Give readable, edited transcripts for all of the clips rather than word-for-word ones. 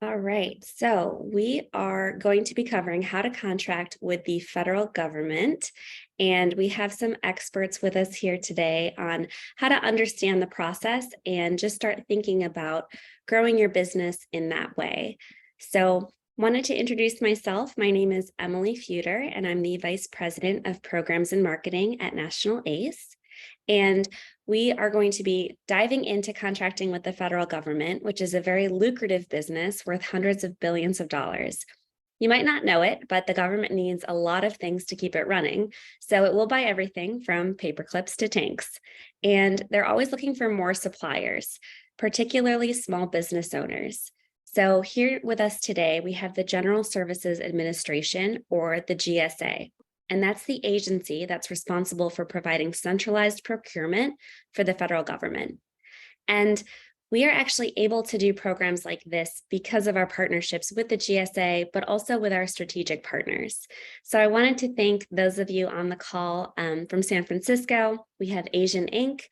All right, so we are going to be covering how to contract with the federal government. And we have some experts with us here today on how to understand the process and just start thinking about growing your business in that way. So, wanted to introduce myself. My name is Emily Feuder, and I'm the Vice President of Programs and Marketing at National ACE. And we are going to be diving into contracting with the federal government, which is a very lucrative business worth hundreds of billions of dollars. You might not know it, but the government needs a lot of things to keep it running. So it will buy everything from paper clips to tanks. And they're always looking for more suppliers, particularly small business owners. So here with us today, we have the General Services Administration, or the GSA. And that's the agency that's responsible for providing centralized procurement for the federal government. And we are actually able to do programs like this because of our partnerships with the GSA, but also with our strategic partners. So I wanted to thank those of you on the call from San Francisco. We have Asian Inc.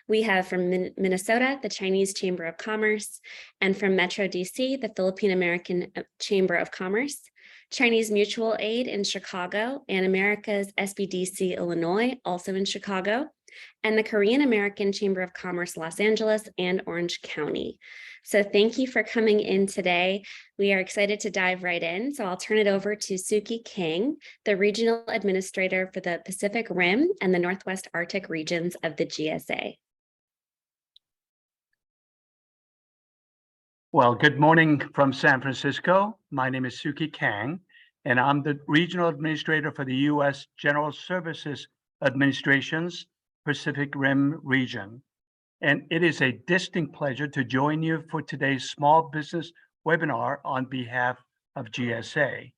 We have from Minnesota, the Chinese Chamber of Commerce, and from Metro DC, the Philippine American Chamber of Commerce. Chinese Mutual Aid in Chicago, and America's SBDC Illinois, also in Chicago, and the Korean American Chamber of Commerce Los Angeles and Orange County. So thank you for coming in today. We are excited to dive right in. So I'll turn it over to Suki Kang, the Regional Administrator for the Pacific Rim and the Northwest Arctic regions of the GSA. Well, good morning from San Francisco. My name is Suki Kang, and I'm the Regional Administrator for the U.S. General Services Administration's Pacific Rim region. And it is a distinct pleasure to join you for today's small business webinar on behalf of GSA. I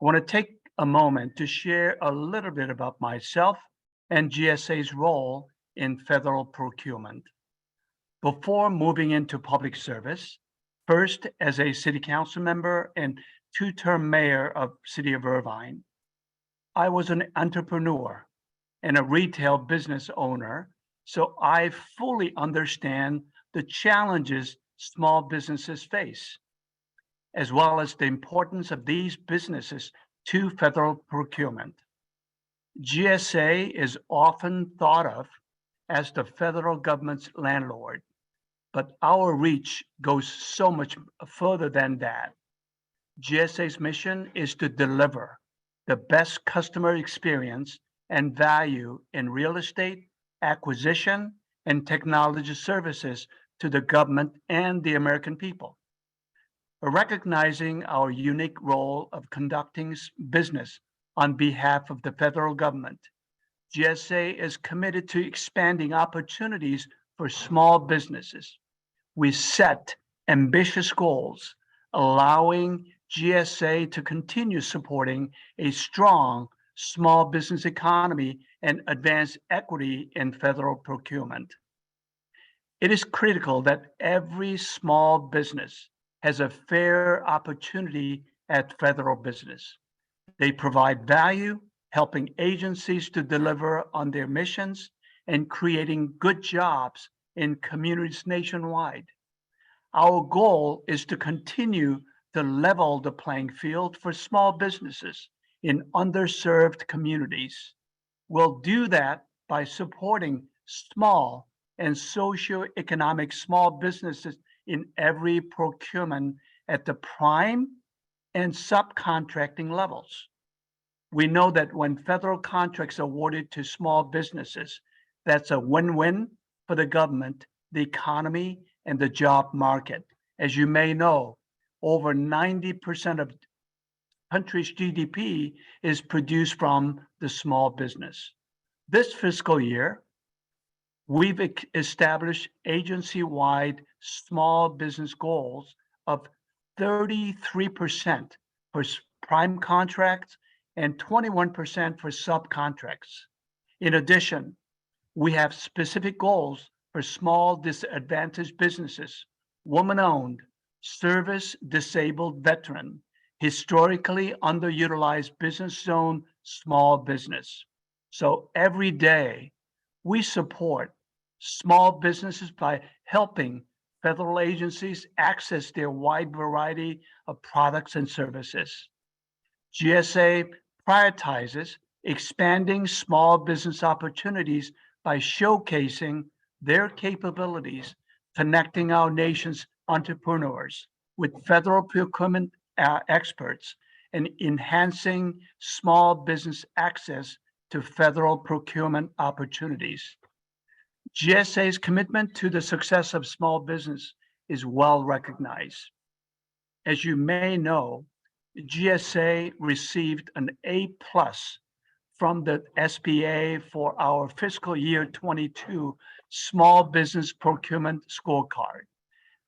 want to take a moment to share a little bit about myself and GSA's role in federal procurement. Before moving into public service, first as a city council member and two-term mayor of City of Irvine, I was an entrepreneur and a retail business owner, so I fully understand the challenges small businesses face, as well as the importance of these businesses to federal procurement. GSA is often thought of as the federal government's landlord, but our reach goes so much further than that. GSA's mission is to deliver the best customer experience and value in real estate, acquisition, and technology services to the government and the American people. Recognizing our unique role of conducting business on behalf of the federal government, GSA is committed to expanding opportunities for small businesses. We set ambitious goals, allowing GSA to continue supporting a strong small business economy and advance equity in federal procurement. It is critical that every small business has a fair opportunity at federal business. They provide value, helping agencies to deliver on their missions and creating good jobs in communities nationwide. Our goal is to continue to level the playing field for small businesses in underserved communities. We'll do that by supporting small and socioeconomic small businesses in every procurement at the prime and subcontracting levels. We know that when federal contracts are awarded to small businesses, that's a win-win for the government, the economy, and the job market. As you may know, over 90% of country's GDP is produced from the small business. This fiscal year, we've established agency-wide small business goals of 33% for prime contracts and 21% for subcontracts. In addition, we have specific goals for small disadvantaged businesses, woman-owned, service-disabled veteran, historically underutilized business zone, small business. So every day, we support small businesses by helping federal agencies access their wide variety of products and services. GSA prioritizes expanding small business opportunities by showcasing their capabilities, connecting our nation's entrepreneurs with federal procurement experts, and enhancing small business access to federal procurement opportunities. GSA's commitment to the success of small business is well recognized. As you may know, GSA received an A+ from the SBA for our fiscal year 22 Small Business Procurement Scorecard.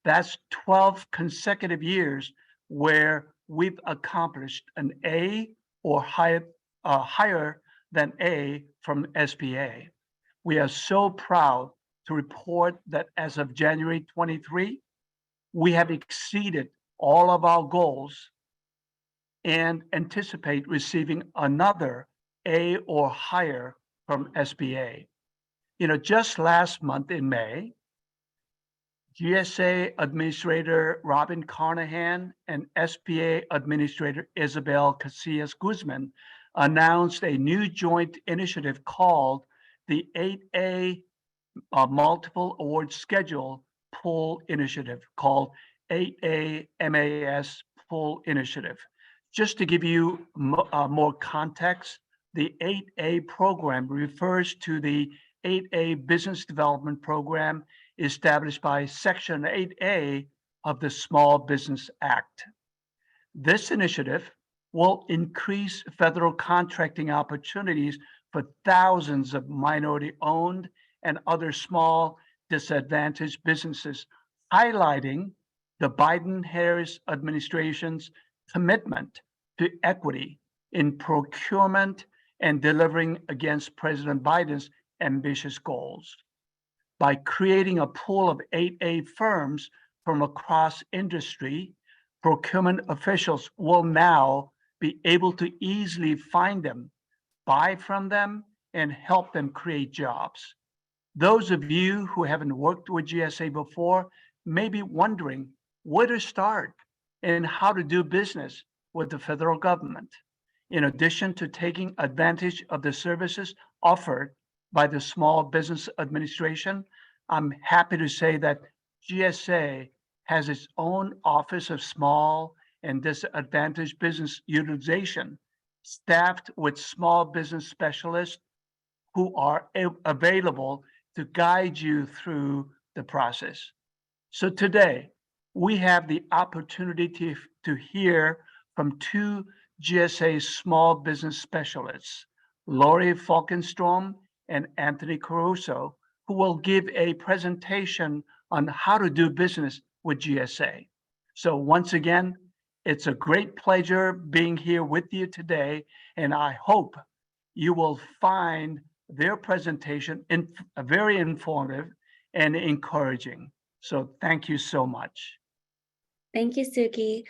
That's 12 consecutive years where we've accomplished an A or higher than A from SBA. We are so proud to report that as of January 23, we have exceeded all of our goals and anticipate receiving another A or higher from SBA. Just last month in May, GSA Administrator Robin Carnahan and SBA Administrator Isabel Casillas Guzman announced a new joint initiative called the 8A Multiple Award Schedule Pull Initiative, called 8A MAS Pull Initiative. Just to give you more context, the 8A program refers to the 8A Business Development Program established by Section 8A of the Small Business Act. This initiative will increase federal contracting opportunities for thousands of minority-owned and other small disadvantaged businesses, highlighting the Biden-Harris administration's commitment to equity in procurement and delivering against President Biden's ambitious goals. By creating a pool of 8A firms from across industry, procurement officials will now be able to easily find them, buy from them, and help them create jobs. Those of you who haven't worked with GSA before may be wondering where to start and how to do business with the federal government. In addition to taking advantage of the services offered by the Small Business Administration, I'm happy to say that GSA has its own Office of Small and Disadvantaged Business Utilization, staffed with small business specialists who are available to guide you through the process. So today, we have the opportunity to hear from two GSA small business specialists, Lori Falkenstrom and Anthony Caruso, who will give a presentation on how to do business with GSA. So once again, it's a great pleasure being here with you today, and I hope you will find their presentation very informative and encouraging. So thank you so much. Thank you, Suki.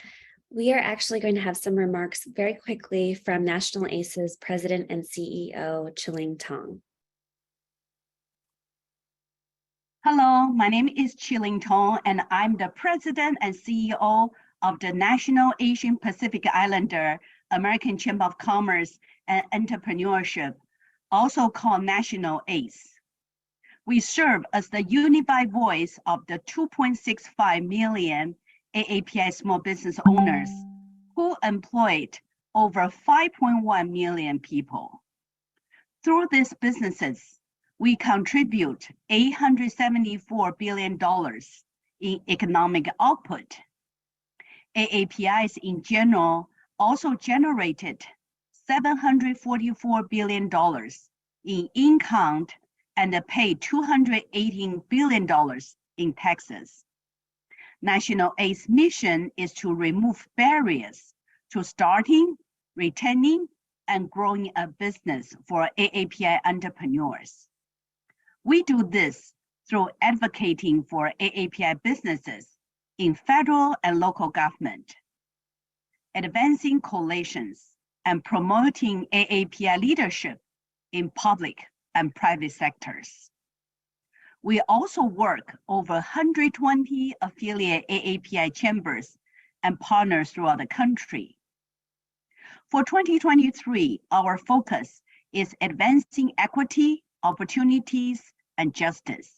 We are actually going to have some remarks very quickly from National ACE's President and CEO, Chiling Tong. Hello, my name is Chiling Tong, and I'm the President and CEO of the National Asian Pacific Islander American Chamber of Commerce and Entrepreneurship, also called National ACE. We serve as the unified voice of the 2.65 million AAPI small business owners who employed over 5.1 million people. Through these businesses, we contribute $874 billion in economic output. AAPIs in general also generated $744 billion in income and paid $218 billion in taxes. National ACE mission is to remove barriers to starting, retaining, and growing a business for AAPI entrepreneurs. We do this through advocating for AAPI businesses in federal and local government, advancing coalitions, and promoting AAPI leadership in public and private sectors. We also work over 120 affiliate AAPI chambers and partners throughout the country. For 2023, our focus is advancing equity, opportunities, and justice.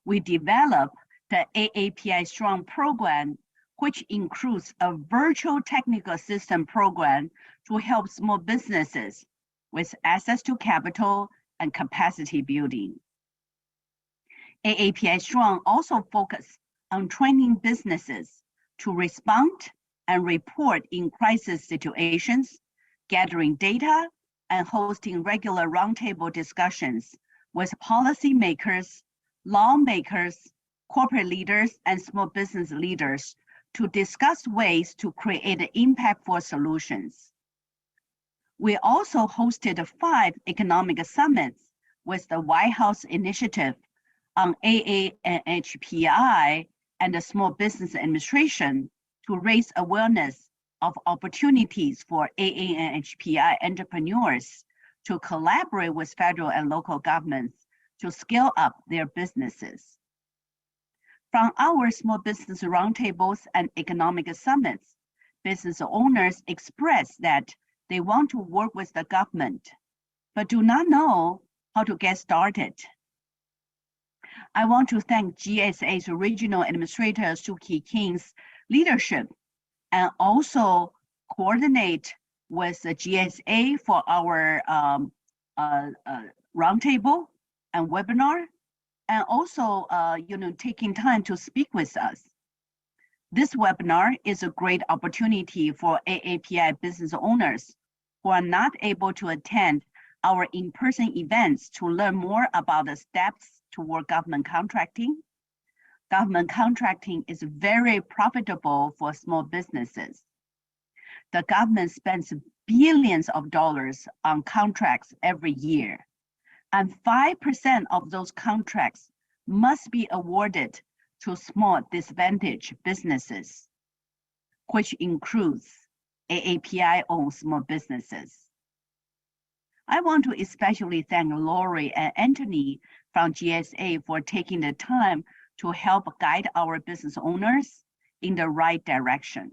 We developed the AAPI Strong program, which includes a virtual technical assistance program to help small businesses with access to capital and capacity building. AAPI Strong also focuses on training businesses to respond and report in crisis situations, gathering data, and hosting regular roundtable discussions with policymakers, lawmakers, corporate leaders, and small business leaders to discuss ways to create impactful solutions. We also hosted 5 economic summits with the White House Initiative on AANHPI and the Small Business Administration to raise awareness of opportunities for AANHPI entrepreneurs to collaborate with federal and local governments to scale up their businesses. From our small business roundtables and economic summits, business owners express that they want to work with the government, but do not know how to get started. I want to thank GSA's Regional Administrator Suki King's leadership and also coordinate with the GSA for our roundtable and webinar, and also taking time to speak with us. This webinar is a great opportunity for AAPI business owners who are not able to attend our in-person events to learn more about the steps toward government contracting. Government contracting is very profitable for small businesses. The government spends billions of dollars on contracts every year, and 5% of those contracts must be awarded to small disadvantaged businesses, which includes AAPI-owned small businesses. I want to especially thank Lori and Anthony from GSA for taking the time to help guide our business owners in the right direction.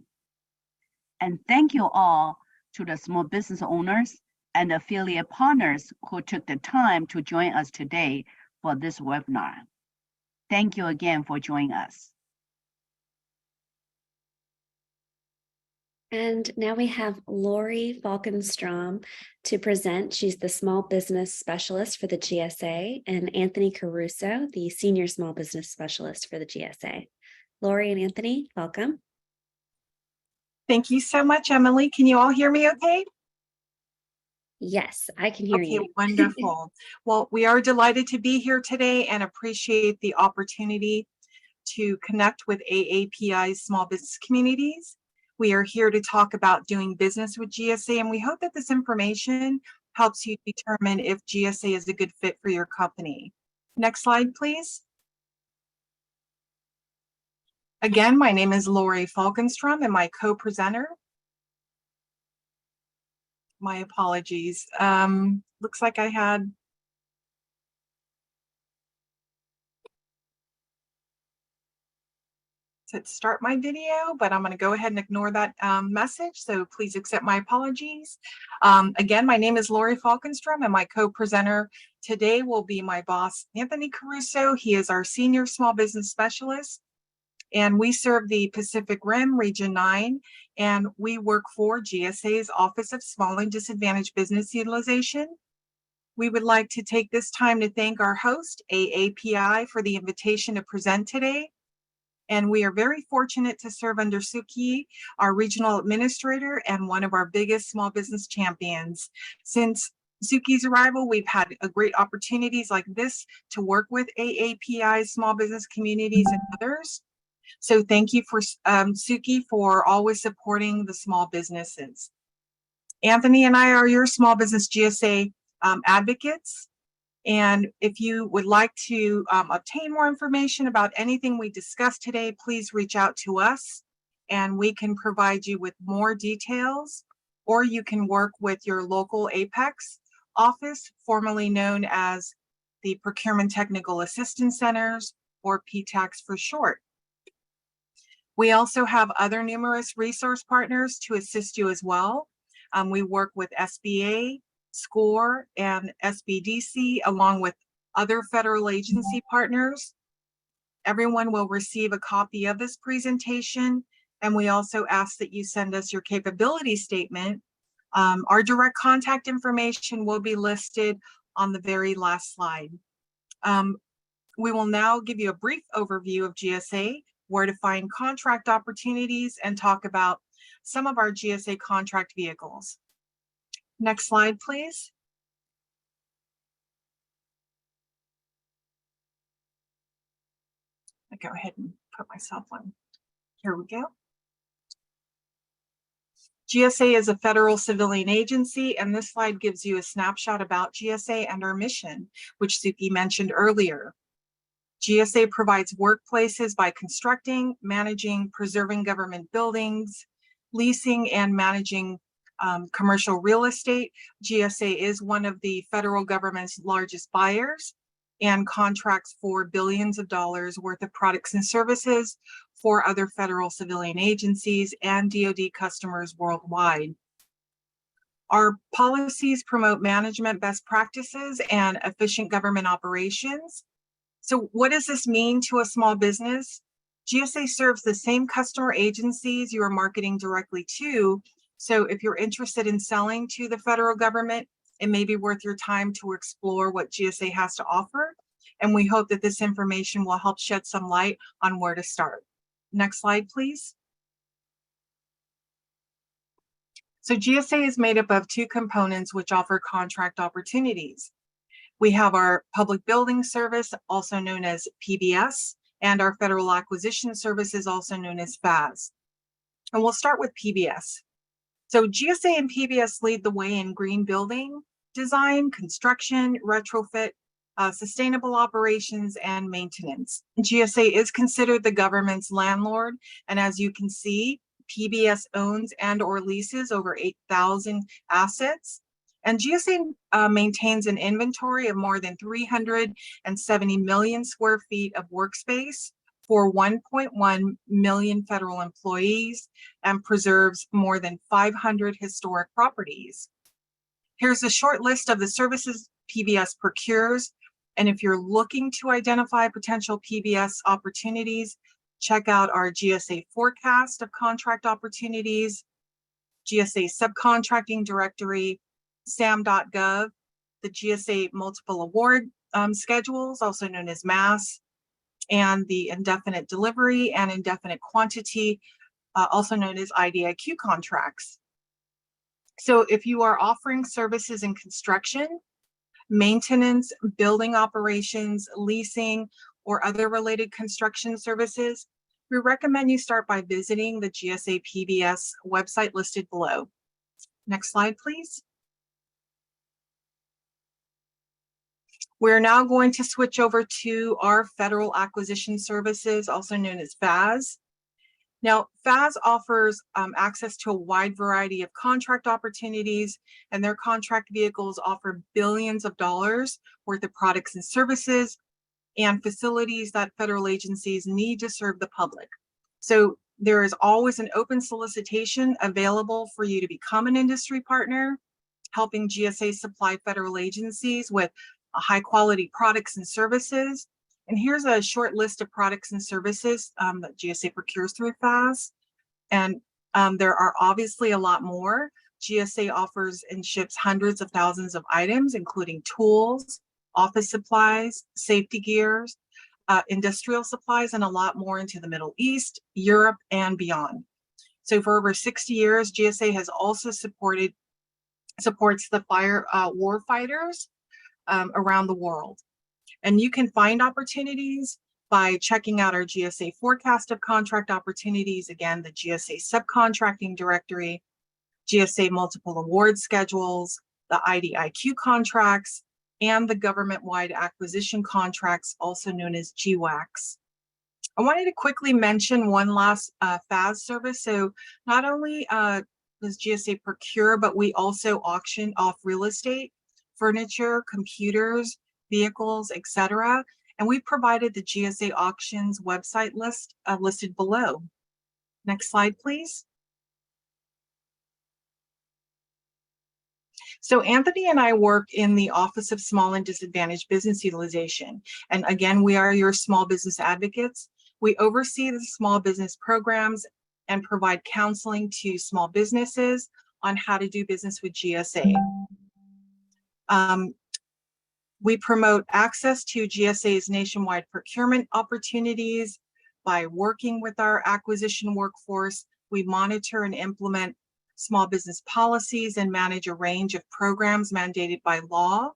And thank you all to the small business owners and affiliate partners who took the time to join us today for this webinar. Thank you again for joining us. And now we have Lori Falkenstrom to present. She's the Small Business Specialist for the GSA, and Anthony Caruso, the Senior Small Business Specialist for the GSA. Lori and Anthony, welcome. Thank you so much, Emily. Can you all hear me okay? Yes, I can hear you. Okay, wonderful. Well, we are delighted to be here today and appreciate the opportunity to connect with AAPI's small business communities. We are here to talk about doing business with GSA, and we hope that this information helps you determine if GSA is a good fit for your company. Next slide, please. Again, my name is Lori Falkenstrom and my co-presenter. My apologies. Looks like I had to start my video, but I'm going to go ahead and ignore that message. So please accept my apologies. Again, my name is Lori Falkenstrom and my co-presenter today will be my boss, Anthony Caruso. He is our Senior Small Business Specialist, and we serve the Pacific Rim Region 9, and we work for GSA's Office of Small and Disadvantaged Business Utilization. We would like to take this time to thank our host, AAPI, for the invitation to present today. And we are very fortunate to serve under Suki, our regional administrator and one of our biggest small business champions. Since Suki's arrival, we've had great opportunities like this to work with AAPI small business communities and others. So thank you for Suki for always supporting the small businesses. Anthony and I are your small business GSA advocates. And if you would like to obtain more information about anything we discussed today, please reach out to us and we can provide you with more details, or you can work with your local Apex office, formerly known as the Procurement Technical Assistance Centers, or PTACs for short. We also have other numerous resource partners to assist you as well. We work with SBA, SCORE, and SBDC, along with other federal agency partners. Everyone will receive a copy of this presentation, and we also ask that you send us your capability statement. Our direct contact information will be listed on the very last slide. We will now give you a brief overview of GSA, where to find contract opportunities, and talk about some of our GSA contract vehicles. Next slide, please. I'll go ahead and put myself on. Here we go. GSA is a federal civilian agency, and this slide gives you a snapshot about GSA and our mission, which Suki mentioned earlier. GSA provides workplaces by constructing, managing, preserving government buildings, leasing, and managing commercial real estate. GSA is one of the federal government's largest buyers and contracts for billions of dollars worth of products and services for other federal civilian agencies and DoD customers worldwide. Our policies promote management best practices and efficient government operations. So what does this mean to a small business? GSA serves the same customer agencies you are marketing directly to. So if you're interested in selling to the federal government, it may be worth your time to explore what GSA has to offer. And we hope that this information will help shed some light on where to start. Next slide, please. So GSA is made up of two components which offer contract opportunities. We have our Public Building Service, also known as PBS, and our Federal Acquisition Services, also known as FAS. And we'll start with PBS. So GSA and PBS lead the way in green building design, construction, retrofit, sustainable operations, and maintenance. GSA is considered the government's landlord, and as you can see, PBS owns and or leases over 8,000 assets. And GSA maintains an inventory of more than 370 million square feet of workspace for 1.1 million federal employees and preserves more than 500 historic properties. Here's a short list of the services PBS procures. And if you're looking to identify potential PBS opportunities, check out our GSA forecast of contract opportunities, GSA subcontracting directory, SAM.gov, the GSA multiple award schedules, also known as MAS, and the indefinite delivery and indefinite quantity, also known as IDIQ contracts. So if you are offering services in construction, maintenance, building operations, leasing, or other related construction services, we recommend you start by visiting the GSA PBS website listed below. Next slide, please. We're now going to switch over to our Federal Acquisition Services, also known as FAS. Now, FAS offers access to a wide variety of contract opportunities, and their contract vehicles offer billions of dollars worth of products and services and facilities that federal agencies need to serve the public. So there is always an open solicitation available for you to become an industry partner, helping GSA supply federal agencies with high quality products and services. And here's a short list of products and services that GSA procures through FAS. And there are obviously a lot more. GSA offers and ships hundreds of thousands of items, including tools, office supplies, safety gears, industrial supplies, and a lot more into the Middle East, Europe, and beyond. So for over 60 years, GSA has also supports the war fighters around the world. And you can find opportunities by checking out our GSA forecast of contract opportunities, again, the GSA subcontracting directory, GSA multiple award schedules, the IDIQ contracts, and the government-wide acquisition contracts, also known as GWACs. I wanted to quickly mention one last FAS service. So not only does GSA procure, but we also auction off real estate, furniture, computers, vehicles, etc. And we provided the GSA auctions website list listed below. Next slide, please. So Anthony and I work in the Office of Small and Disadvantaged Business Utilization. And again, we are your small business advocates. We oversee the small business programs and provide counseling to small businesses on how to do business with GSA. We promote access to GSA's nationwide procurement opportunities by working with our acquisition workforce. We monitor and implement small business policies and manage a range of programs mandated by law.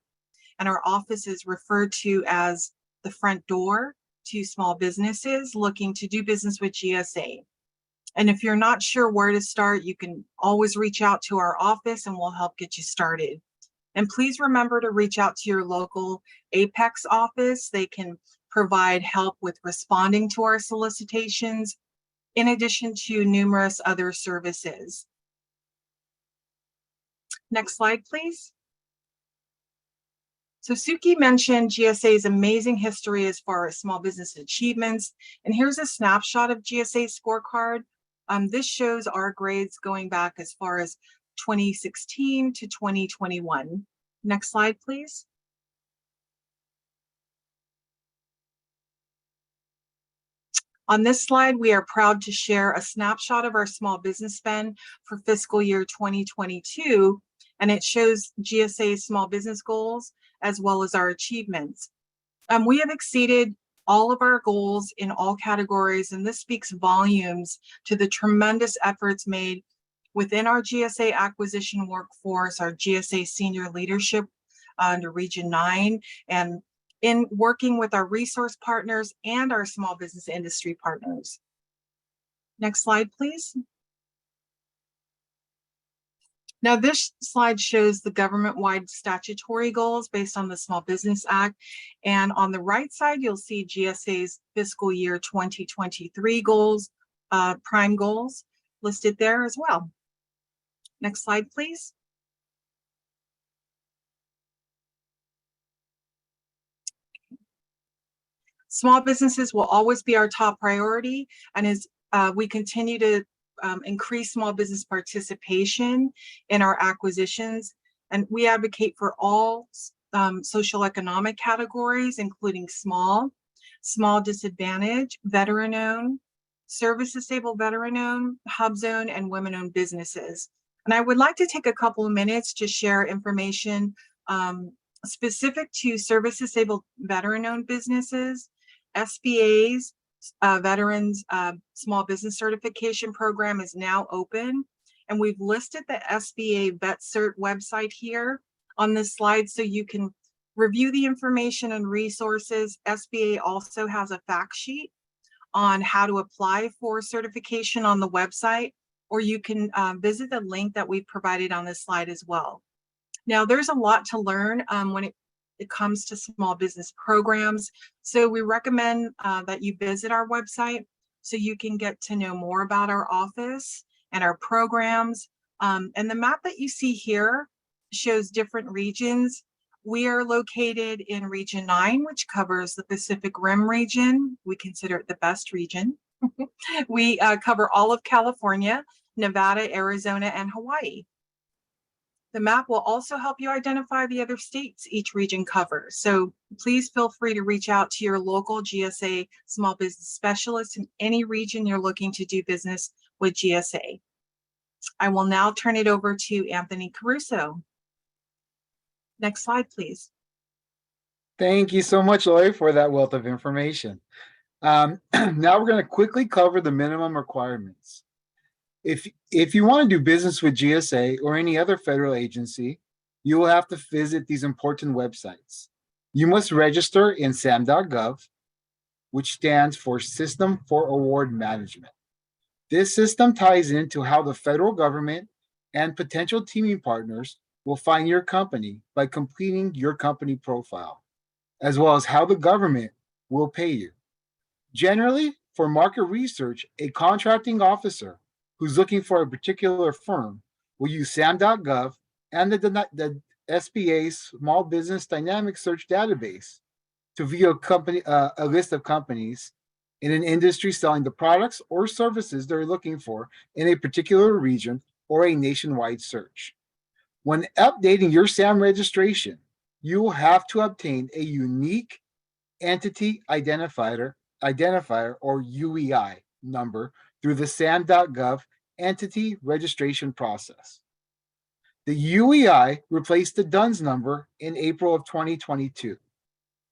And our office is referred to as the front door to small businesses looking to do business with GSA. And if you're not sure where to start, you can always reach out to our office and we'll help get you started. And please remember to reach out to your local Apex office. They can provide help with responding to our solicitations, in addition to numerous other services. Next slide, please. So Suki mentioned GSA's amazing history as far as small business achievements. And here's a snapshot of GSA's scorecard. This shows our grades going back as far as 2016 to 2021. Next slide, please. On this slide, we are proud to share a snapshot of our small business spend for fiscal year 2022, and it shows GSA's small business goals as well as our achievements. We have exceeded all of our goals in all categories, and this speaks volumes to the tremendous efforts made within our GSA acquisition workforce, our GSA senior leadership under Region 9, and in working with our resource partners and our small business industry partners. Next slide, please. Now, this slide shows the government-wide statutory goals based on the Small Business Act. And on the right side, you'll see GSA's fiscal year 2023 goals, prime goals listed there as well. Next slide, please. Small businesses will always be our top priority, and as we continue to increase small business participation in our acquisitions, and we advocate for all social economic categories, including small disadvantaged, veteran-owned, service-disabled veteran-owned, hub-zone, and women-owned businesses. And I would like to take a couple of minutes to share information specific to service-disabled veteran-owned businesses. SBA's Veterans Small Business Certification Program is now open, and we've listed the SBA Vet Cert website here on this slide so you can review the information and resources. SBA also has a fact sheet on how to apply for certification on the website, or you can visit the link that we've provided on this slide as well. Now, there's a lot to learn when it comes to small business programs. So we recommend that you visit our website so you can get to know more about our office and our programs. And the map that you see here shows different regions. We are located in Region 9, which covers the Pacific Rim region. We consider it the best region. We cover all of California, Nevada, Arizona, and Hawaii. The map will also help you identify the other states each region covers. So please feel free to reach out to your local GSA small business specialist in any region you're looking to do business with GSA. I will now turn it over to Anthony Caruso. Next slide, please. Thank you so much, Lori, for that wealth of information. Now we're going to quickly cover the minimum requirements. If you want to do business with GSA or any other federal agency, you will have to visit these important websites. You must register in SAM.gov, which stands for System for Award Management. This system ties into how the federal government and potential teaming partners will find your company by completing your company profile, as well as how the government will pay you. Generally, for market research, a contracting officer who's looking for a particular firm will use SAM.gov and the SBA's Small Business Dynamic Search Database to view a list of companies in an industry selling the products or services they're looking for in a particular region or a nationwide search. When updating your SAM registration, you will have to obtain a unique entity identifier or UEI number through the SAM.gov entity registration process. The UEI replaced the DUNS number in April of 2022.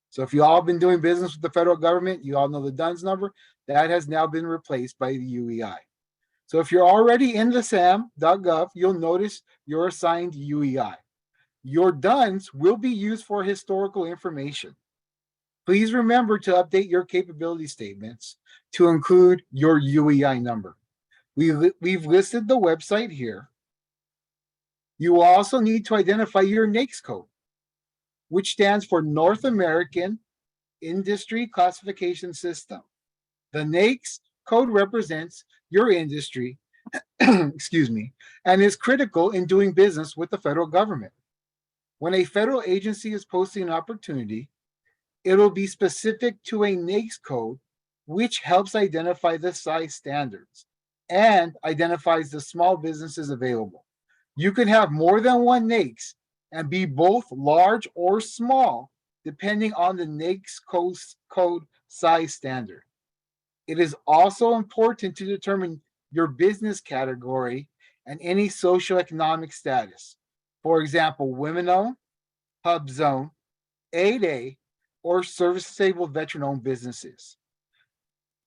So if you all been doing business with the federal government, you all know the DUNS number. That has now been replaced by the UEI. So if you're already in the SAM.gov, you'll notice you're assigned UEI. Your DUNS will be used for historical information. Please remember to update your capability statements to include your UEI number. We've listed the website here. You will also need to identify your NAICS code, which stands for North American Industry Classification System. The NAICS code represents your industry, excuse me, and is critical in doing business with the federal government. When a federal agency is posting an opportunity, it'll be specific to a NAICS code, which helps identify the size standards and identifies the small businesses available. You can have more than one NAICS and be both large or small, depending on the NAICS code size standard. It is also important to determine your business category and any socioeconomic status. For example, women-owned, HUBZone, 8A, or service-disabled veteran-owned businesses.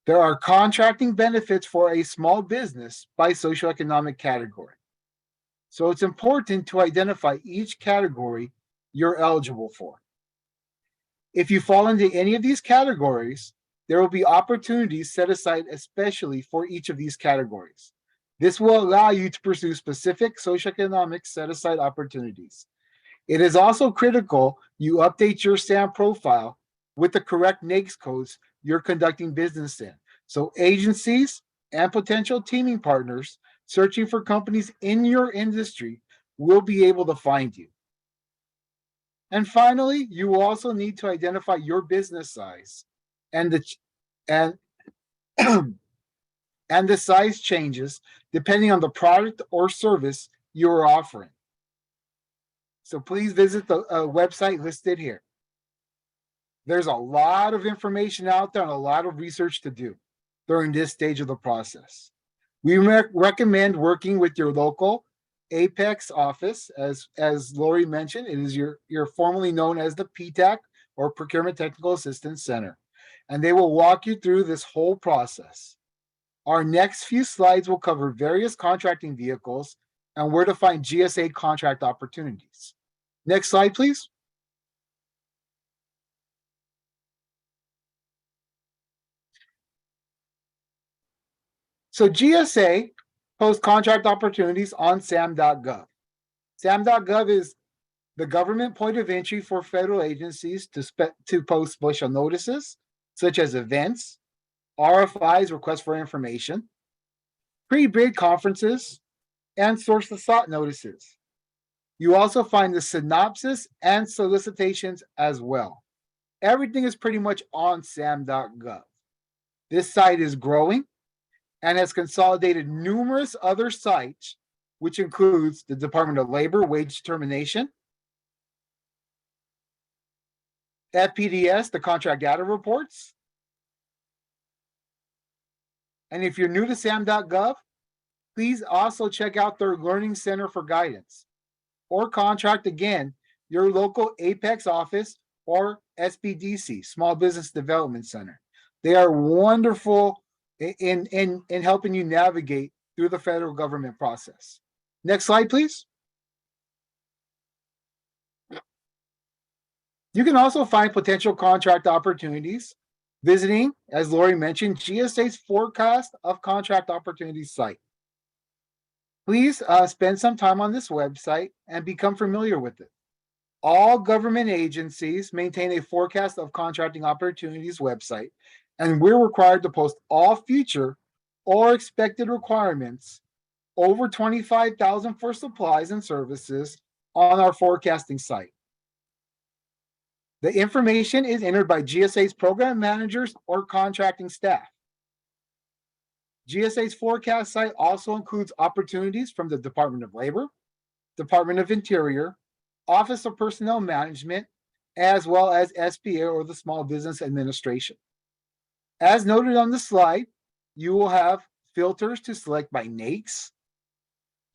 There are contracting benefits for a small business by socioeconomic category. So it's important to identify each category you're eligible for. If you fall into any of these categories, there will be opportunities set aside especially for each of these categories. This will allow you to pursue specific socioeconomic set-aside opportunities. It is also critical you update your SAM profile with the correct NAICS codes you're conducting business in. So agencies and potential teaming partners searching for companies in your industry will be able to find you. And finally, you will also need to identify your business size and the size changes depending on the product or service you are offering. So please visit the website listed here. There's a lot of information out there and a lot of research to do during this stage of the process. We recommend working with your local Apex office. As Lori mentioned, it is you're formerly known as the PTAC or Procurement Technical Assistance Center, and they will walk you through this whole process. Our next few slides will cover various contracting vehicles and where to find GSA contract opportunities. Next slide, please. So GSA posts contract opportunities on SAM.gov. SAM.gov is the government point of entry for federal agencies to post special notices, such as events, RFIs, requests for information, pre-bid conferences, and source of thought notices. You also find the synopsis and solicitations as well. Everything is pretty much on SAM.gov. This site is growing and has consolidated numerous other sites, which includes the Department of Labor Wage Determination, FPDS, the Contract Data Reports. And if you're new to SAM.gov, please also check out their Learning Center for Guidance, or contact again your local Apex office or SBDC, Small Business Development Center. They are wonderful in helping you navigate through the federal government process. Next slide, please. You can also find potential contract opportunities visiting, as Lori mentioned, GSA's Forecast of Contract Opportunities site. Please spend some time on this website and become familiar with it. All government agencies maintain a Forecast of Contracting Opportunities website, and we're required to post all future or expected requirements over $25,000 for supplies and services on our forecasting site. The information is entered by GSA's program managers or contracting staff. GSA's forecast site also includes opportunities from the Department of Labor, Department of Interior, Office of Personnel Management, as well as SBA or the Small Business Administration. As noted on the slide, you will have filters to select by NAICS,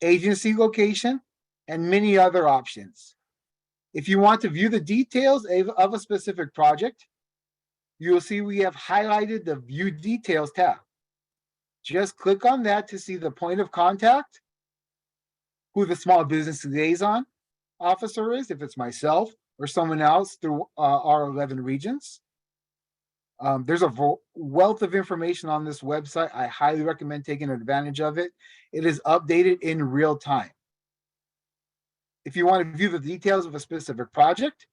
agency location, and many other options. If you want to view the details of a specific project, you will see we have highlighted the View Details tab. Just click on that to see the point of contact, who the small business liaison officer is, if it's myself or someone else through our 11 regions. There's a wealth of information on this website. I highly recommend taking advantage of it. It is updated in real time. If you want to view the details of a specific project,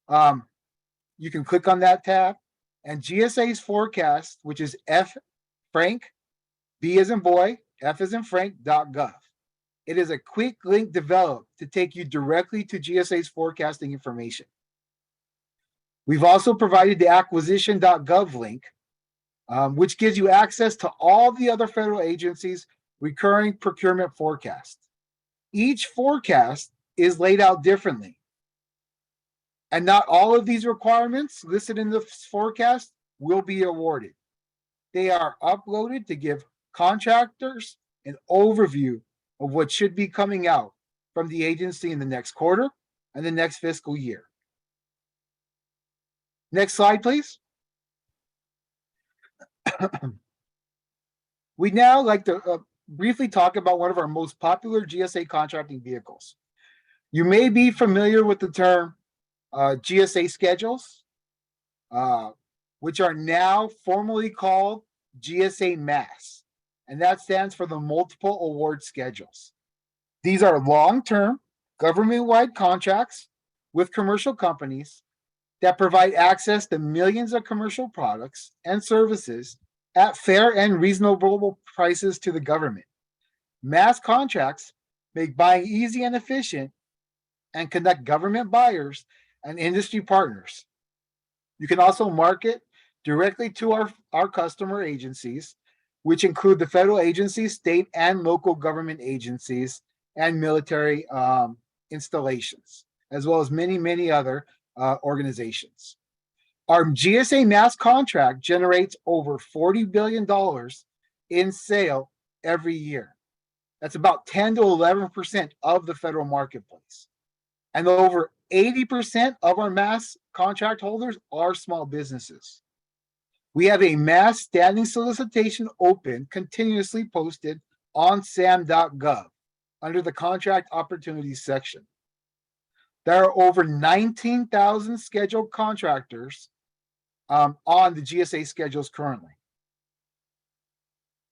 you can click on that tab, and GSA's forecast, which is F Frank, B as in boy, F as in Frank.gov. It is a quick link developed to take you directly to GSA's forecasting information. We've also provided the acquisition.gov link, which gives you access to all the other federal agencies' recurring procurement forecasts. Each forecast is laid out differently. And not all of these requirements listed in the forecast will be awarded. They are uploaded to give contractors an overview of what should be coming out from the agency in the next quarter and the next fiscal year. Next slide, please. We'd now like to briefly talk about one of our most popular GSA contracting vehicles. You may be familiar with the term GSA schedules, which are now formally called GSA MAS, and that stands for the Multiple Award Schedules. These are long-term, government-wide contracts with commercial companies that provide access to millions of commercial products and services at fair and reasonable prices to the government. MAS contracts make buying easy and efficient and connect government buyers and industry partners. You can also market directly to our customer agencies, which include the federal agencies, state and local government agencies, and military installations, as well as many, many other organizations. Our GSA MAS contract generates over $40 billion in sale every year. That's about 10 to 11% of the federal marketplace. And over 80% of our MAS contract holders are small businesses. We have a MAS standing solicitation open, continuously posted on SAM.gov under the contract opportunities section. There are over 19,000 scheduled contractors on the GSA schedules currently.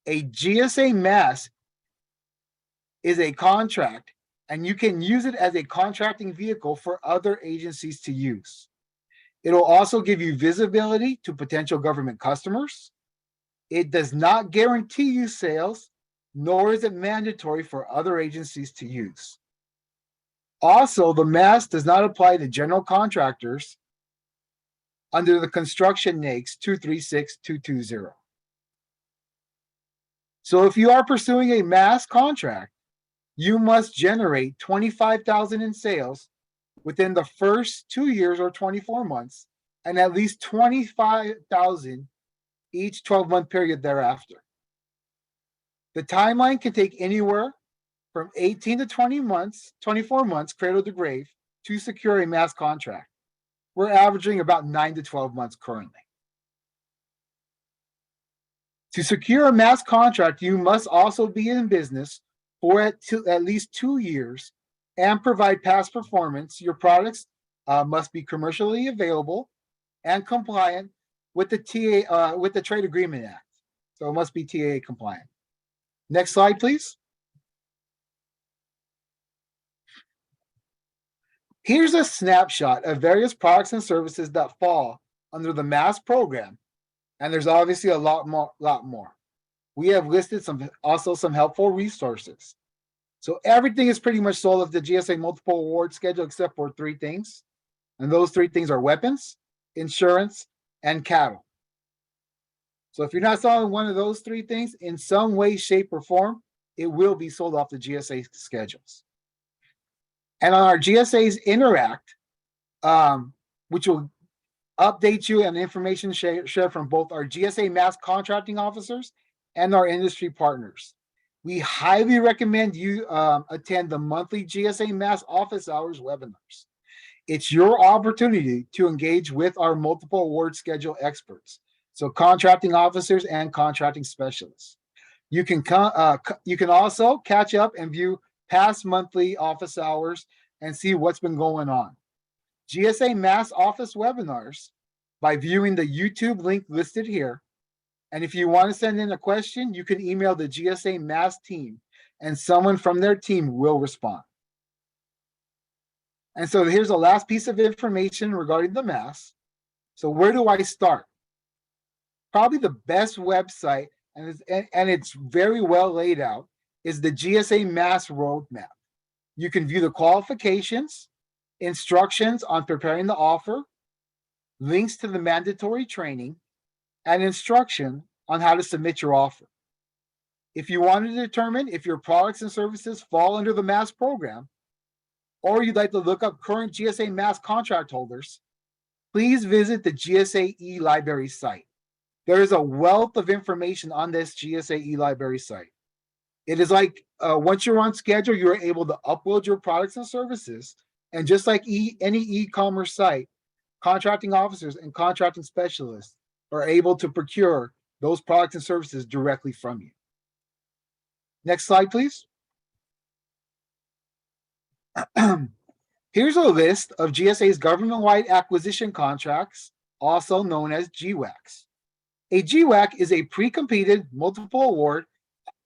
A GSA MAS is a contract, and you can use it as a contracting vehicle for other agencies to use. It'll also give you visibility to potential government customers. It does not guarantee you sales, nor is it mandatory for other agencies to use. Also, the MAS does not apply to general contractors under the construction NAICS 236220. So if you are pursuing a MAS contract, you must generate $25,000 in sales within the first 2 years or 24 months, and at least $25,000 each 12-month period thereafter. The timeline can take anywhere from 18 to 24 months, cradle to grave, to secure a MAS contract. We're averaging about 9 to 12 months currently. To secure a MAS contract, you must also be in business for at least 2 years and provide past performance. Your products must be commercially available and compliant with the Trade Agreement Act. So it must be TAA compliant. Next slide, please. Here's a snapshot of various products and services that fall under the MAS program, and there's obviously a lot more. We have listed some helpful resources. So everything is pretty much sold off the GSA multiple award schedule except for 3 things. And those 3 things are weapons, insurance, and cattle. So if you're not selling one of those 3 things in some way, shape, or form, it will be sold off the GSA schedules. And on our GSA's Interact, which will update you on information shared from both our GSA mass contracting officers and our industry partners. We highly recommend you attend the monthly GSA mass office hours webinars. It's your opportunity to engage with our multiple award schedule experts, so contracting officers and contracting specialists. You can also catch up and view past monthly office hours and see what's been going on. GSA Mass Office webinars by viewing the YouTube link listed here. And if you want to send in a question, you can email the GSA Mass team and someone from their team will respond. And so here's the last piece of information regarding the Mass. So where do I start? Probably the best website, and it's very well laid out, is the GSA Mass Roadmap. You can view the qualifications, instructions on preparing the offer, links to the mandatory training, and instruction on how to submit your offer. If you want to determine if your products and services fall under the Mass program, or you'd like to look up current GSA Mass contract holders, please visit the GSA eLibrary site. There is a wealth of information on this GSA eLibrary site. It is like once you're on schedule, you're able to upload your products and services. And just like any e-commerce site, contracting officers and contracting specialists are able to procure those products and services directly from you. Next slide, please. Here's a list of GSA's government-wide acquisition contracts, also known as GWACs. A GWAC is a pre-completed multiple award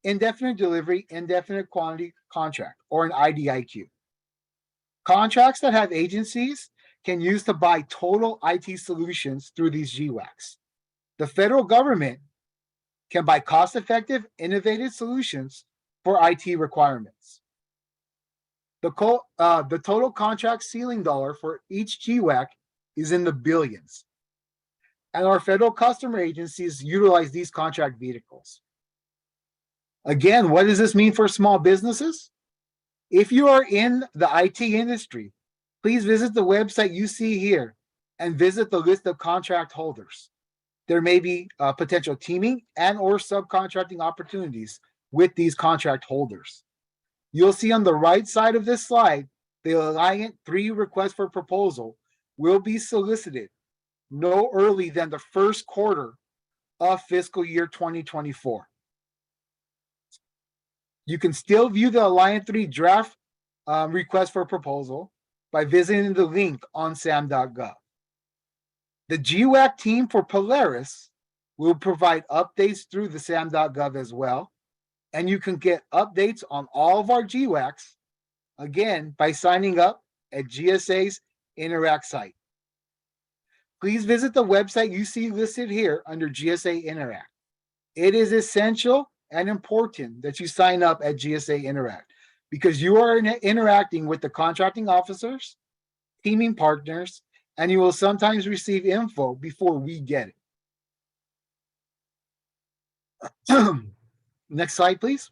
indefinite delivery, indefinite quantity contract, or an IDIQ. Contracts that have agencies can use to buy total IT solutions through these GWACs. The federal government can buy cost-effective, innovative solutions for IT requirements. The total contract ceiling dollar for each GWAC is in the billions. And our federal customer agencies utilize these contract vehicles. Again, what does this mean for small businesses? If you are in the IT industry, please visit the website you see here and visit the list of contract holders. There may be potential teaming and or subcontracting opportunities with these contract holders. You'll see on the right side of this slide, the Alliant 3 request for proposal will be solicited no early than the first quarter of fiscal year 2024. You can still view the Alliant 3 draft request for proposal by visiting the link on sam.gov. The GWAC team for Polaris will provide updates through the sam.gov as well. And you can get updates on all of our GWACs, again, by signing up at GSA's Interact site. Please visit the website you see listed here under GSA Interact. It is essential and important that you sign up at GSA Interact because you are interacting with the contracting officers, teaming partners, and you will sometimes receive info before we get it. Next slide, please.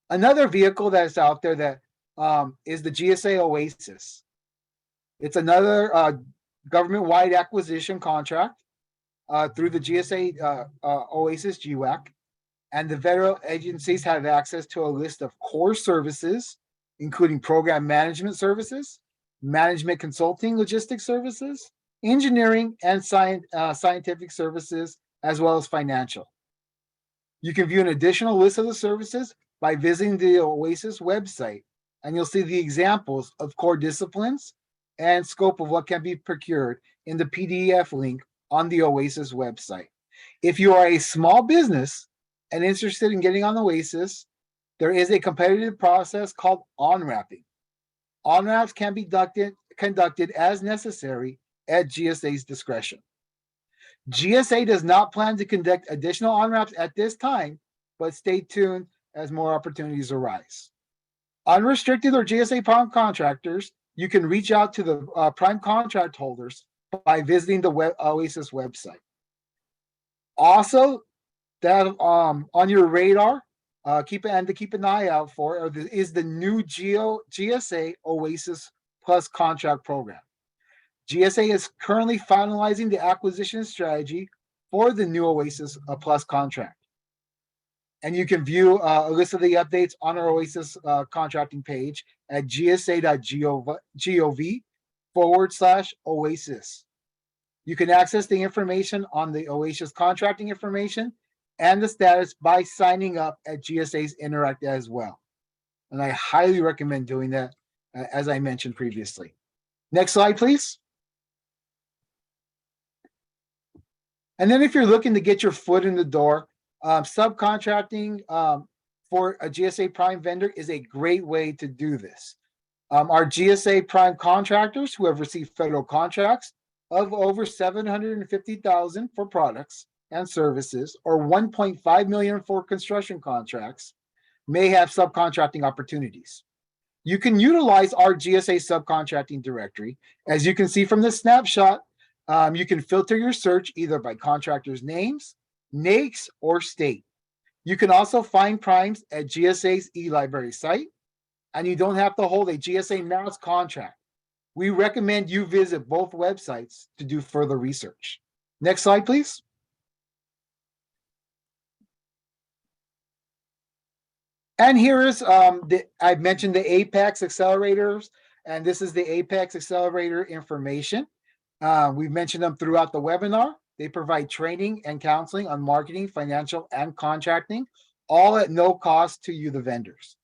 Another vehicle that's out there that is the GSA Oasis. It's another government-wide acquisition contract through the GSA Oasis GWAC, and the federal agencies have access to a list of core services, including program management services, management consulting logistics services, engineering and scientific services, as well as financial. You can view an additional list of the services by visiting the Oasis website, and you'll see the examples of core disciplines and scope of what can be procured in the PDF link on the Oasis website. If you are a small business and interested in getting on Oasis, there is a competitive process called on-ramping. On-ramps can be conducted as necessary at GSA's discretion. GSA does not plan to conduct additional on-ramps at this time, but stay tuned as more opportunities arise. Unrestricted or GSA prime contractors, you can reach out to the prime contract holders by visiting the OASIS website. Also, that on your radar, keep an eye out for is the new GSA OASIS Plus contract program. GSA is currently finalizing the acquisition strategy for the new OASIS Plus contract. And you can view a list of the updates on our OASIS contracting page at gsa.gov/OASIS. You can access the information on the OASIS contracting information and the status by signing up at GSA's Interact as well. And I highly recommend doing that, as I mentioned previously. Next slide, please. And then if you're looking to get your foot in the door, subcontracting for a GSA prime vendor is a great way to do this. Our GSA prime contractors who have received federal contracts of over $750,000 for products and services, or $1.5 million for construction contracts, may have subcontracting opportunities. You can utilize our GSA subcontracting directory. As you can see from the snapshot, you can filter your search either by contractors' names, NAICS, or state. You can also find primes at GSA's eLibrary site, and you don't have to hold a GSA MAS contract. We recommend you visit both websites to do further research. Next slide, please. And here is, I've mentioned the Apex accelerators, and this is the Apex accelerator information. We've mentioned them throughout the webinar. They provide training and counseling on marketing, financial, and contracting, all at no cost to you, the vendors.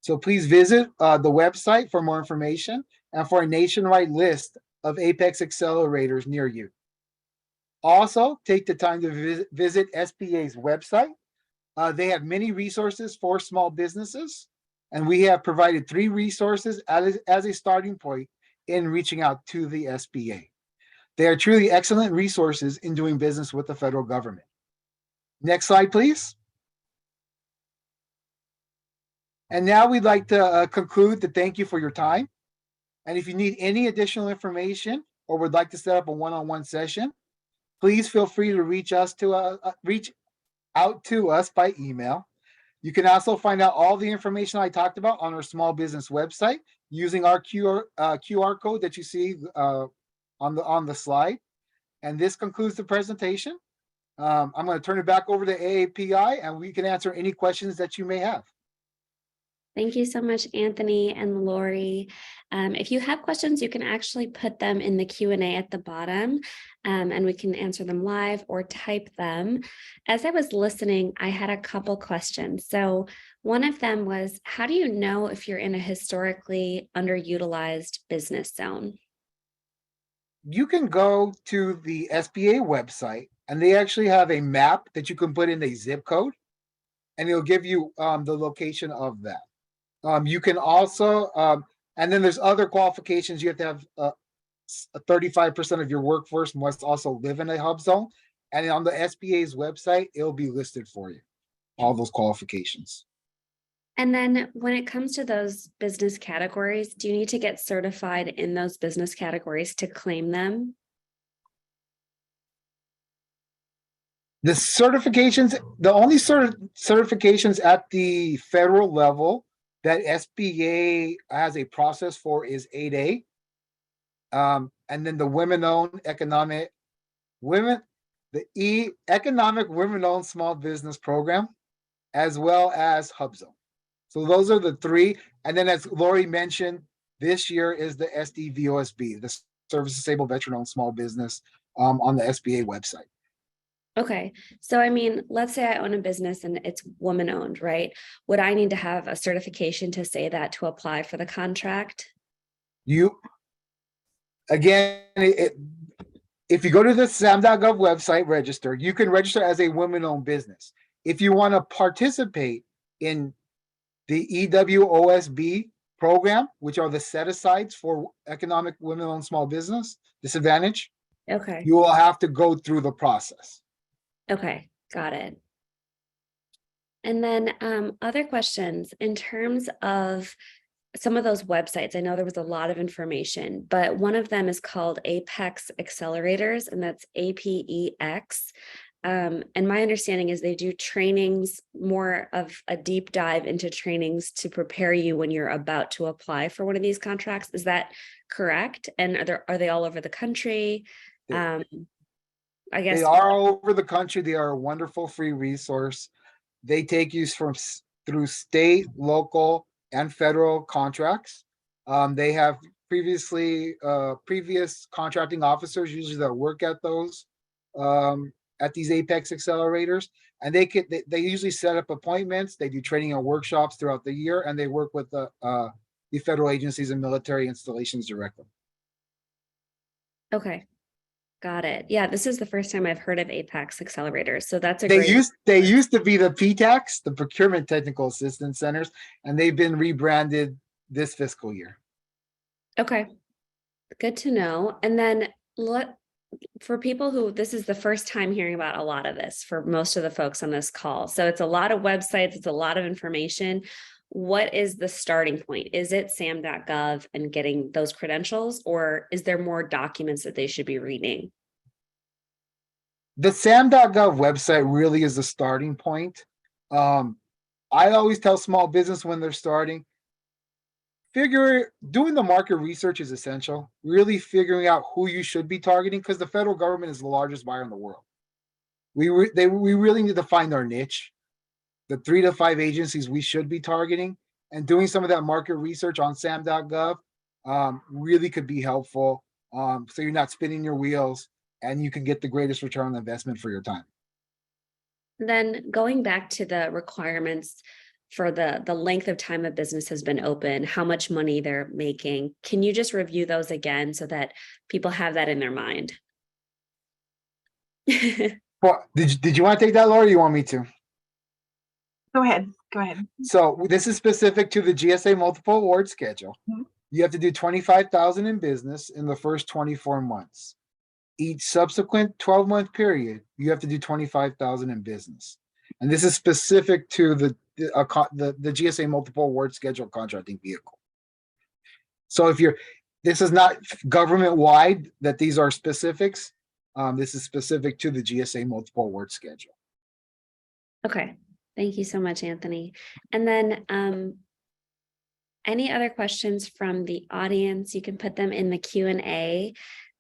So please visit the website for more information and for a nationwide list of Apex accelerators near you. Also, take the time to visit SBA's website. They have many resources for small businesses, and we have provided 3 resources as a starting point in reaching out to the SBA. They are truly excellent resources in doing business with the federal government. Next slide, please. And now we'd like to conclude to thank you for your time. And if you need any additional information or would like to set up a one-on-one session, please feel free to reach out to us by email. You can also find out all the information I talked about on our small business website using our QR code that you see on the slide. And this concludes the presentation. I'm going to turn it back over to AAPI, and we can answer any questions that you may have. Thank you so much, Anthony and Lori. If you have questions, you can actually put them in the Q&A at the bottom, and we can answer them live or type them. As I was listening, I had a couple questions. So one of them was, how do you know if you're in a historically underutilized business zone? You can go to the SBA website, and they actually have a map that you can put in a zip code, and it'll give you the location of that. You can also, and then there's other qualifications. You have to have 35% of your workforce must also live in a hub zone. And on the SBA's website, it'll be listed for you, all those qualifications. And then when it comes to those business categories, do you need to get certified in those business categories to claim them? The certifications, the only certifications at the federal level that SBA has a process for is 8A. And then the women-owned economic women-owned small business program, as well as Hub Zone. So those are the 3. And then as Lori mentioned, this year is the SDVOSB, the Service Disabled Veteran-Owned Small Business on the SBA website. Okay. So, I mean, let's say I own a business and it's woman owned, right? Would I need to have a certification to say that to apply for the contract? If you go to the SAM.gov website, register, you can register as a women-owned business. If you want to participate in the EWOSB program, which are the set-asides for economic women-owned small business disadvantage, Okay. You will have to go through the process. Okay, got it. And then other questions in terms of some of those websites. I know there was a lot of information, but one of them is called Apex Accelerators, and that's APEX. And my understanding is they do trainings, more of a deep dive into trainings to prepare you when you're about to apply for one of these contracts. Is that correct? And are they all over the country? I guess. They are all over the country. They are a wonderful free resource. They take you through state, local, and federal contracts. They have previous contracting officers usually that work at those at these Apex accelerators, and they usually set up appointments. They do training and workshops throughout the year, and they work with the federal agencies and military installations directly. Okay. Got it. Yeah, this is the first time I've heard of Apex accelerators. So that's a They great. used to be the PTACs, the Procurement Technical Assistance Centers, and they've been rebranded this fiscal year. Okay. Good to know. And then for people who this is the first time hearing about a lot of this for most of the folks on this call. So it's a lot of websites, it's a lot of information. What is the starting point? Is it sam.gov and getting those credentials, or is there more documents that they should be reading? The sam.gov website really is the starting point. I always tell small business when they're starting, doing the market research is essential. Really figuring out who you should be targeting, because the federal government is the largest buyer in the world. We really need to find our niche, the 3 to 5 agencies we should be targeting, and doing some of that market research on sam.gov really could be helpful. So you're not spinning your wheels, and you can get the greatest return on investment for your time. Then going back to the requirements for the length of time a business has been open, how much money they're making, can you just review those again so that people have that in their mind? Well, did you want to take that, Laura? Or you want me to? Go ahead. Go ahead. So this is specific to the GSA multiple award schedule. Mhm. You have to do 25,000 in business in the first 24 months. Each subsequent 12-month period, you have to do 25,000 in business. And this is specific to the GSA multiple award schedule contracting vehicle. So this is not government wide that these are specifics. This is specific to the GSA multiple award schedule. Okay, thank you so much, Anthony. And then any other questions from the audience? You can put them in the Q&A.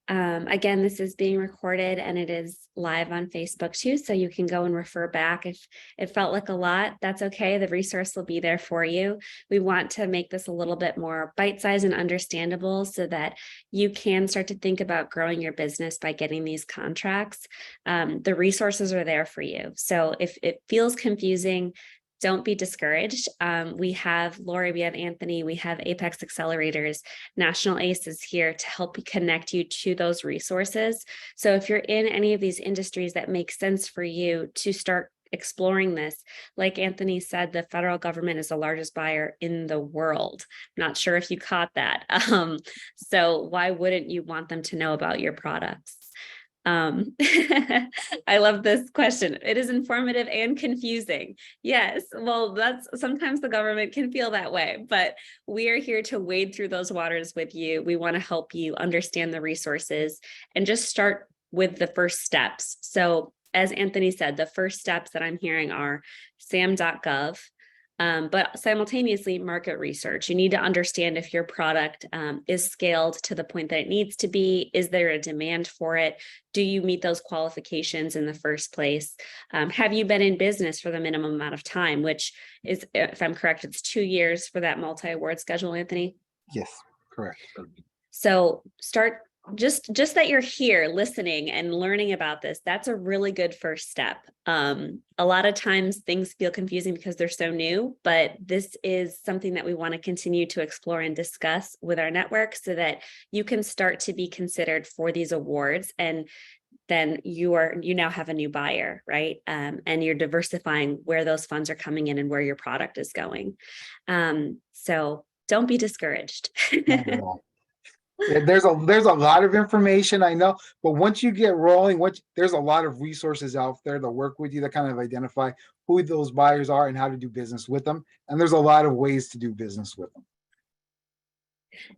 Again, this is being recorded and it is live on Facebook too, so you can go and refer back. If it felt like a lot, that's okay. The resource will be there for you. We want to make this a little bit more bite-sized and understandable so that you can start to think about growing your business by getting these contracts. The resources are there for you. So if it feels confusing, don't be discouraged. We have Lori, we have Anthony, we have Apex Accelerators. National ACE is here to help connect you to those resources. So if you're in any of these industries that make sense for you to start exploring this, like Anthony said, the federal government is the largest buyer in the world. Not sure if you caught that. So why wouldn't you want them to know about your products? I love this question. It is informative and confusing. Yes, well, that's sometimes the government can feel that way, but we are here to wade through those waters with you. We want to help you understand the resources and just start with the first steps. So as Anthony said, the first steps that I'm hearing are sam.gov. But simultaneously market research. You need to understand if your product is scaled to the point that it needs to be. Is there a demand for it? Do you meet those qualifications in the first place? Have you been in business for the minimum amount of time, which is, if I'm correct, it's 2 years for that multi-award schedule, Anthony? Yes, correct. So start just that you're here listening and learning about this. That's a really good first step. A lot of times things feel confusing because they're so new, but this is something that we want to continue to explore and discuss with our network so that you can start to be considered for these awards. And then you now have a new buyer, right? And you're diversifying where those funds are coming in and where your product is going. So don't be discouraged. Not at all. Yeah, there's a lot of information, I know, but once you get rolling, there's a lot of resources out there to work with you that kind of identify who those buyers are and how to do business with them. And there's a lot of ways to do business with them.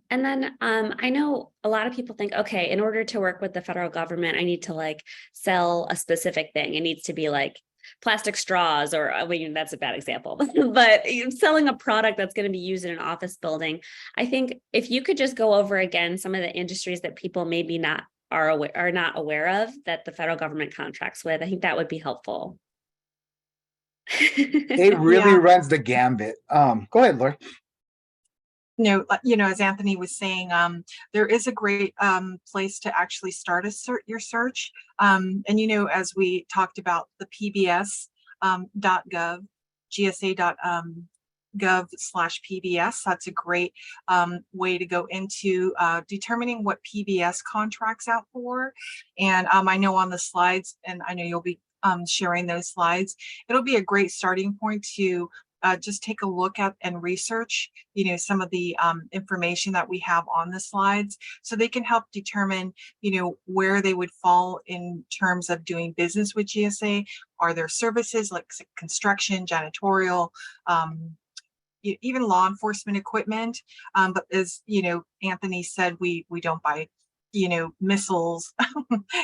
And then I know a lot of people think, okay, in order to work with the federal government, I need to like sell a specific thing. It needs to be like plastic straws, or I mean, that's a bad example, but selling a product that's going to be used in an office building. I think if you could just go over again some of the industries that people maybe not are not aware of that the federal government contracts with, I think that would be helpful. It really Yeah. runs the gambit. Go ahead, Lori. As Anthony was saying, there is a great place to actually start your search. And as we talked about the PBS.gov, GSA.gov/PBS, that's a great way to go into determining what PBS contracts out for. And I know on the slides, and I know you'll be sharing those slides, it'll be a great starting point to just take a look at and research, some of the information that we have on the slides, so they can help determine, where they would fall in terms of doing business with GSA. Are there services like construction, janitorial, even law enforcement equipment? But as Anthony said, we don't buy, missiles,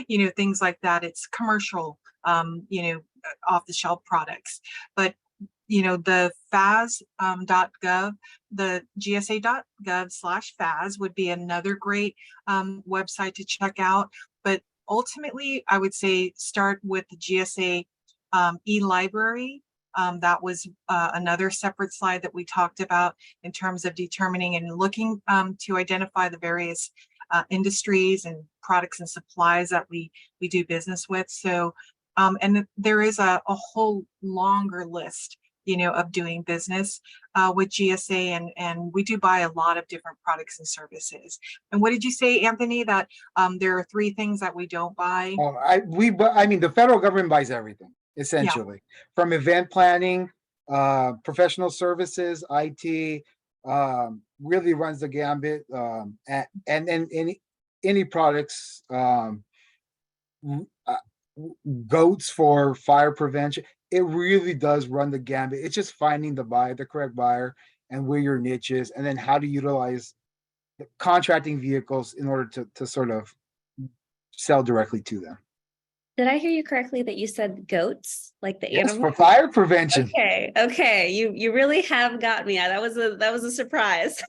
things like that. It's commercial, off the shelf products. But the FAS.gov, the GSA.gov/FAS would be another great website to check out. But ultimately, I would say start with the GSA e-library. That was another separate slide that we talked about in terms of determining and looking to identify the various industries and products and supplies that we do business with. So, and there is a whole longer list of doing business with GSA, and we do buy a lot of different products and services. And what did you say, Anthony, that there are 3 things that we don't buy? The federal government buys everything, essentially, from event planning, professional services, IT, really runs the gambit, and any products, goats for fire prevention. It really does run the gambit. It's just finding the correct buyer, and where your niche is, and then how to utilize the contracting vehicles in order to sort of sell directly to them. Did I hear you correctly that you said goats, like the Yes, animal? for fire prevention. Okay. You really have got me. That was a surprise.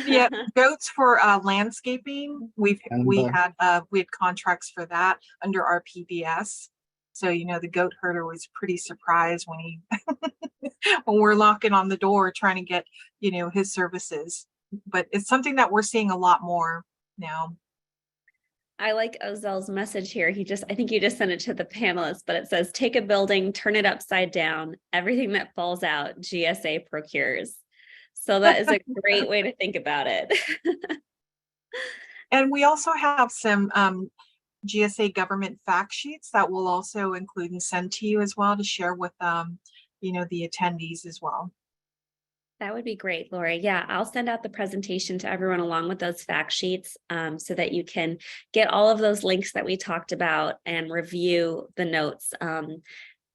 Yeah, goats for landscaping. We had contracts for that under our PBS. So the goat herder was pretty surprised when he when we're knocking on the door trying to get his services. But it's something that we're seeing a lot more now. I like Ozel's message here. I think you just sent it to the panelists, but it says, take a building, turn it upside down. Everything that falls out, GSA procures. So that is a great way to think about it. And we also have some GSA government fact sheets that we'll also include and send to you as well to share with the attendees as well. That would be great, Lori. Yeah, I'll send out the presentation to everyone along with those fact sheets so that you can get all of those links that we talked about and review the notes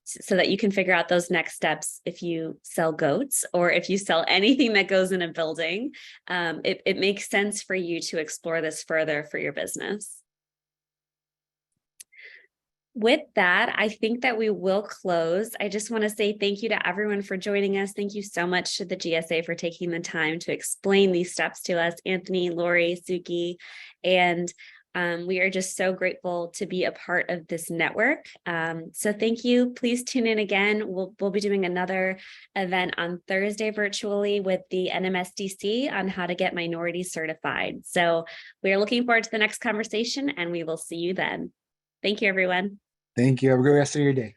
so that you can figure out those next steps if you sell goats or if you sell anything that goes in a building. It makes sense for you to explore this further for your business. With that, I think that we will close. I just want to say thank you to everyone for joining us. Thank you so much to the GSA for taking the time to explain these steps to us, Anthony, Lori, Suki, and we are just so grateful to be a part of this network. So thank you. Please tune in again. We'll be doing another event on Thursday virtually with the NMSDC on how to get minority certified. So we are looking forward to the next conversation, and we will see you then. Thank you, everyone. Thank you. Have a good rest of your day.